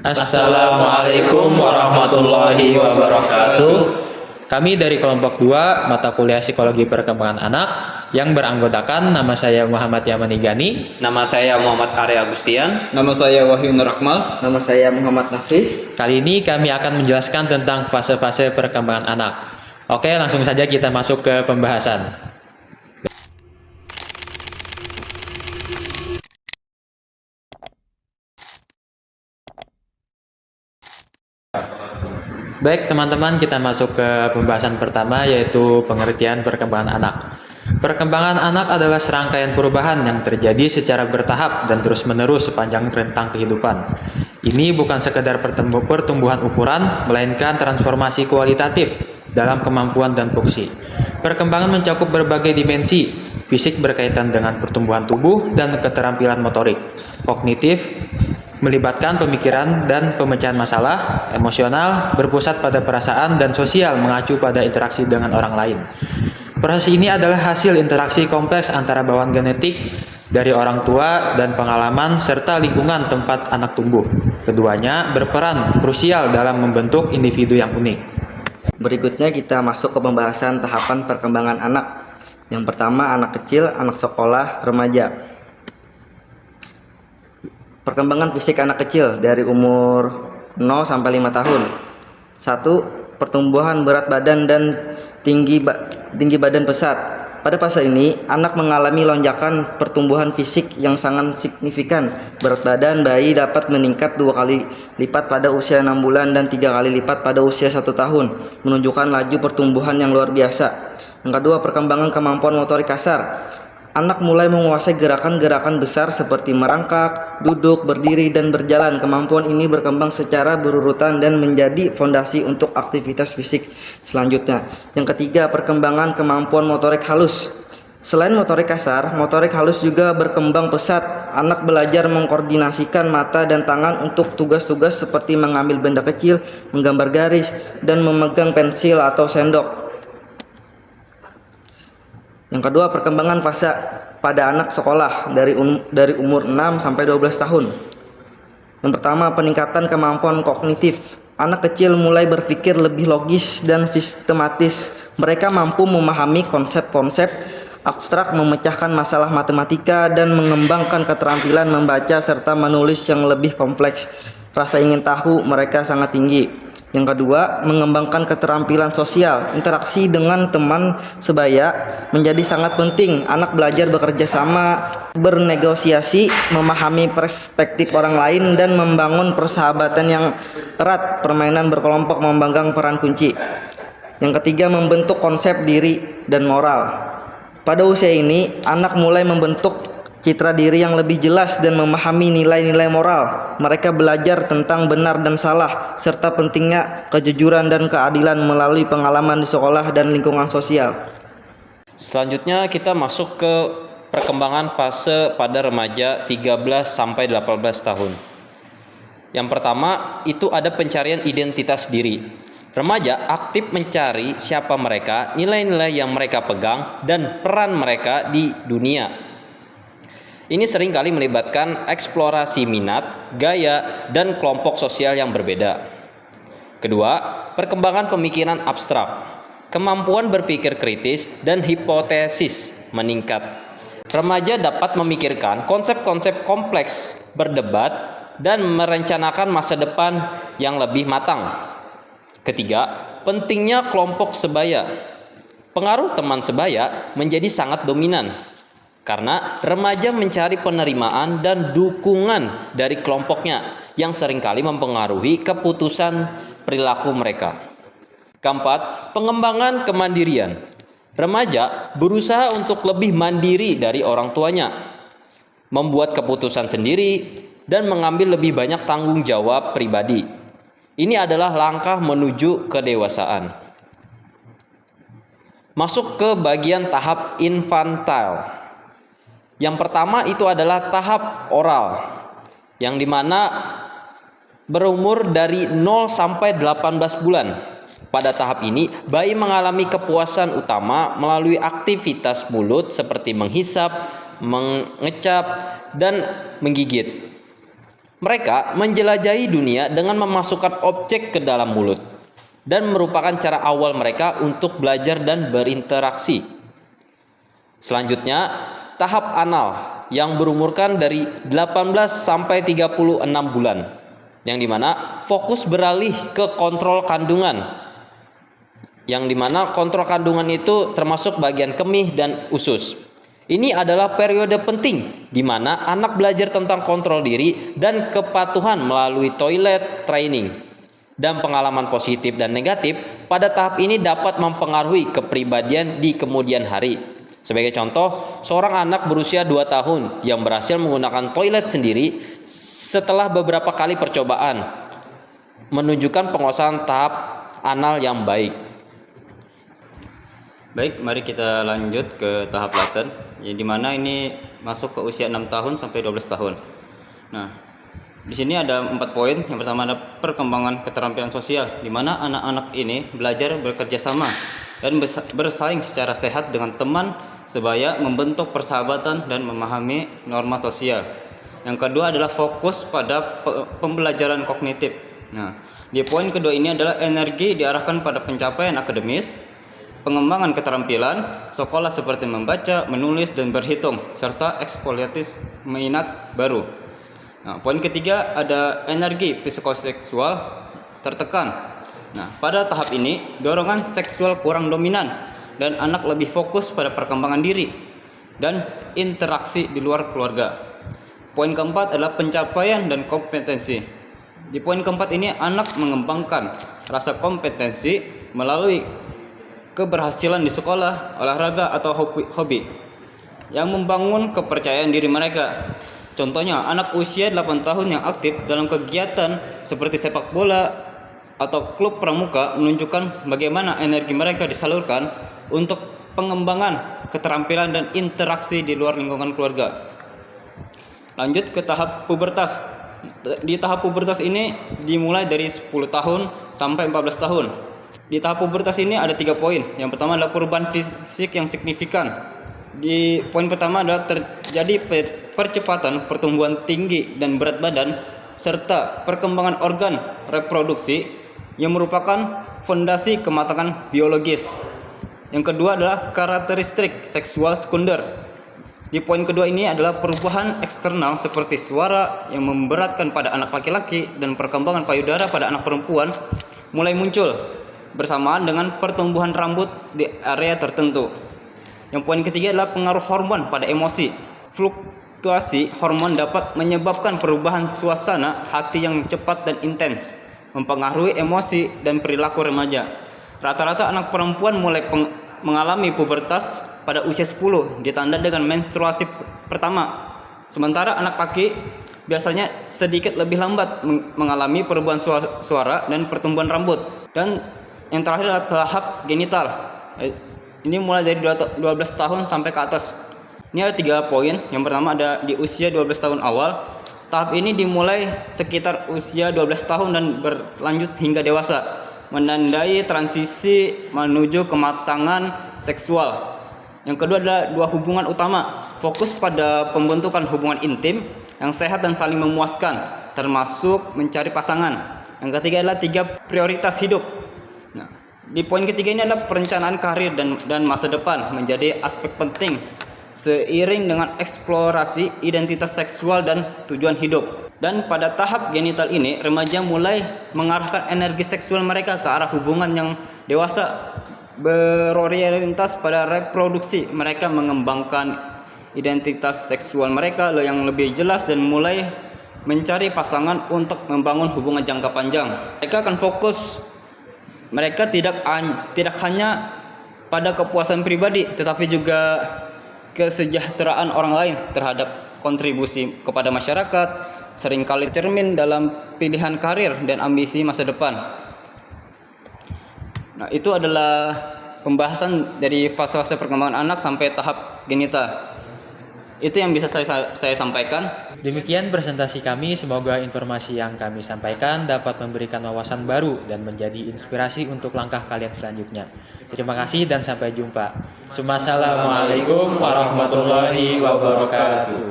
Assalamualaikum warahmatullahi wabarakatuh. Kami dari kelompok 2 mata kuliah Psikologi Perkembangan Anak yang beranggotakan nama saya Muhammad Yamani Gani, Nama saya Muhammad Arya Agustian. Nama saya Wahyu Nur Akmal. Nama saya Muhammad Nafis. Kali ini kami akan menjelaskan tentang fase-fase perkembangan anak. Oke, langsung saja kita masuk ke pembahasan. Baik teman-teman, kita masuk ke pembahasan pertama, yaitu pengertian perkembangan anak. Perkembangan anak adalah serangkaian perubahan yang terjadi secara bertahap dan terus-menerus sepanjang rentang kehidupan. Ini bukan sekedar pertumbuhan ukuran, melainkan transformasi kualitatif dalam kemampuan dan fungsi. Perkembangan mencakup berbagai dimensi. Fisik berkaitan dengan pertumbuhan tubuh dan keterampilan motorik. Kognitif melibatkan pemikiran dan pemecahan masalah. Emosional berpusat pada perasaan, dan sosial mengacu pada interaksi dengan orang lain. Proses ini adalah hasil interaksi kompleks antara bawaan genetik dari orang tua dan pengalaman serta lingkungan tempat anak tumbuh. Keduanya berperan krusial dalam membentuk individu yang unik. Berikutnya kita masuk ke pembahasan tahapan perkembangan anak. Yang pertama, anak kecil, anak sekolah, remaja. Perkembangan fisik anak kecil dari umur 0 sampai 5 tahun. 1. Pertumbuhan berat badan dan tinggi badan pesat. Pada fase ini, anak mengalami lonjakan pertumbuhan fisik yang sangat signifikan. Berat badan bayi dapat meningkat 2 kali lipat pada usia 6 bulan dan 3 kali lipat pada usia 1 tahun, menunjukkan laju pertumbuhan yang luar biasa. Yang kedua, perkembangan kemampuan motorik kasar. Anak mulai menguasai gerakan-gerakan besar seperti merangkak, duduk, berdiri, dan berjalan. Kemampuan ini berkembang secara berurutan dan menjadi fondasi untuk aktivitas fisik selanjutnya. Yang ketiga, perkembangan kemampuan motorik halus. Selain motorik kasar, motorik halus juga berkembang pesat. Anak belajar mengkoordinasikan mata dan tangan untuk tugas-tugas seperti mengambil benda kecil, menggambar garis, dan memegang pensil atau sendok. Yang kedua, perkembangan fase pada anak sekolah dari umur 6 sampai 12 tahun. Yang pertama, peningkatan kemampuan kognitif. Anak kecil mulai berpikir lebih logis dan sistematis. Mereka mampu memahami konsep-konsep abstrak, memecahkan masalah matematika, dan mengembangkan keterampilan membaca serta menulis yang lebih kompleks. Rasa ingin tahu mereka sangat tinggi. Yang kedua, mengembangkan keterampilan sosial. Interaksi dengan teman sebaya menjadi sangat penting. Anak belajar bekerja sama, bernegosiasi, memahami perspektif orang lain, dan membangun persahabatan yang erat. Permainan berkelompok memegang peran kunci. Yang ketiga, membentuk konsep diri dan moral. Pada usia ini, anak mulai membentuk citra diri yang lebih jelas dan memahami nilai-nilai moral. Mereka belajar tentang benar dan salah, serta pentingnya kejujuran dan keadilan melalui pengalaman di sekolah dan lingkungan sosial. Selanjutnya kita masuk ke perkembangan fase pada remaja 13 sampai 18 tahun. Yang pertama itu ada pencarian identitas diri. Remaja aktif mencari siapa mereka, nilai-nilai yang mereka pegang, dan peran mereka di dunia. Ini seringkali melibatkan eksplorasi minat, gaya, dan kelompok sosial yang berbeda. Kedua, perkembangan pemikiran abstrak. Kemampuan berpikir kritis dan hipotesis meningkat. Remaja dapat memikirkan konsep-konsep kompleks, berdebat, dan merencanakan masa depan yang lebih matang. Ketiga, pentingnya kelompok sebaya. Pengaruh teman sebaya menjadi sangat dominan, karena remaja mencari penerimaan dan dukungan dari kelompoknya yang seringkali mempengaruhi keputusan perilaku mereka. Keempat, pengembangan kemandirian. Remaja berusaha untuk lebih mandiri dari orang tuanya, membuat keputusan sendiri, dan mengambil lebih banyak tanggung jawab pribadi. Ini adalah langkah menuju kedewasaan. Masuk ke bagian tahap infantile. Yang pertama itu adalah tahap oral, yang dimana berumur dari 0 sampai 18 bulan. Pada tahap ini, bayi mengalami kepuasan utama melalui aktivitas mulut seperti menghisap, mengecap, dan menggigit. Mereka menjelajahi dunia dengan memasukkan objek ke dalam mulut dan merupakan cara awal mereka untuk belajar dan berinteraksi. Selanjutnya, tahap anal yang berumurkan dari 18 sampai 36 bulan, yang dimana fokus beralih ke kontrol kandungan, yang dimana kontrol kandungan itu termasuk bagian kemih dan usus. Ini adalah periode penting di mana anak belajar tentang kontrol diri dan kepatuhan melalui toilet training. Dan pengalaman positif dan negatif pada tahap ini dapat mempengaruhi kepribadian di kemudian hari. Sebagai contoh, seorang anak berusia 2 tahun yang berhasil menggunakan toilet sendiri setelah beberapa kali percobaan menunjukkan penguasaan tahap anal yang baik. Baik, mari kita lanjut ke tahap laten, di mana ini masuk ke usia 6 tahun sampai 12 tahun. Nah, di sini ada 4 poin. Yang pertama ada perkembangan keterampilan sosial, di mana anak-anak ini belajar bekerja sama dan bersaing secara sehat dengan teman sebaya membentuk persahabatan dan memahami norma sosial. Yang kedua adalah fokus pada pembelajaran kognitif. Nah, di poin kedua ini adalah energi diarahkan pada pencapaian akademis, pengembangan keterampilan sekolah seperti membaca, menulis, dan berhitung, serta eksploratif minat baru. Nah, poin ketiga ada energi psikoseksual tertekan. Nah, pada tahap ini dorongan seksual kurang dominan dan anak lebih fokus pada perkembangan diri dan interaksi di luar keluarga. Poin keempat adalah pencapaian dan kompetensi. Di poin keempat ini anak mengembangkan rasa kompetensi melalui keberhasilan di sekolah, olahraga, atau hobi yang membangun kepercayaan diri mereka. Contohnya, anak usia 8 tahun yang aktif dalam kegiatan seperti sepak bola atau klub pramuka menunjukkan bagaimana energi mereka disalurkan untuk pengembangan keterampilan dan interaksi di luar lingkungan keluarga. Lanjut ke tahap pubertas. Di tahap pubertas ini dimulai dari 10 tahun sampai 14 tahun. Di tahap pubertas ini ada 3 poin. Yang pertama adalah perubahan fisik yang signifikan. Di poin pertama adalah terjadi percepatan pertumbuhan tinggi dan berat badan serta perkembangan organ reproduksi yang merupakan fondasi kematangan biologis. Yang kedua adalah karakteristik seksual sekunder. Di poin kedua ini adalah perubahan eksternal seperti suara yang memberatkan pada anak laki-laki dan perkembangan payudara pada anak perempuan mulai muncul bersamaan dengan pertumbuhan rambut di area tertentu. Yang poin ketiga adalah pengaruh hormon pada emosi. Fluktuasi hormon dapat menyebabkan perubahan suasana hati yang cepat dan intens, mempengaruhi emosi dan perilaku remaja. Rata-rata anak perempuan mulai mengalami pubertas pada usia 10, ditanda dengan menstruasi pertama. Sementara anak laki biasanya sedikit lebih lambat mengalami perubahan suara dan pertumbuhan rambut. Dan yang terakhir adalah tahap genital. Ini mulai dari 12 tahun sampai ke atas. Ini ada 3 poin. Yang pertama ada di usia 12 tahun awal. Tahap ini dimulai sekitar usia 12 tahun dan berlanjut hingga dewasa, menandai transisi menuju kematangan seksual. Yang kedua adalah 2 hubungan utama, fokus pada pembentukan hubungan intim yang sehat dan saling memuaskan, termasuk mencari pasangan. Yang ketiga adalah 3 prioritas hidup. Nah, di poin ketiga ini adalah perencanaan karir dan masa depan menjadi aspek penting seiring dengan eksplorasi identitas seksual dan tujuan hidup. Dan pada tahap genital ini, remaja mulai mengarahkan energi seksual mereka ke arah hubungan yang dewasa, berorientasi pada reproduksi. Mereka mengembangkan identitas seksual mereka yang lebih jelas dan mulai mencari pasangan untuk membangun hubungan jangka panjang. Mereka akan fokus. Mereka tidak hanya pada kepuasan pribadi, tetapi juga kesejahteraan orang lain terhadap kontribusi kepada masyarakat, seringkali cermin dalam pilihan karir dan ambisi masa depan. Nah, itu adalah pembahasan dari fase-fase perkembangan anak sampai tahap genital. Itu yang bisa saya sampaikan. Demikian presentasi kami, semoga informasi yang kami sampaikan dapat memberikan wawasan baru dan menjadi inspirasi untuk langkah kalian selanjutnya. Terima kasih dan sampai jumpa. Assalamualaikum warahmatullahi wabarakatuh.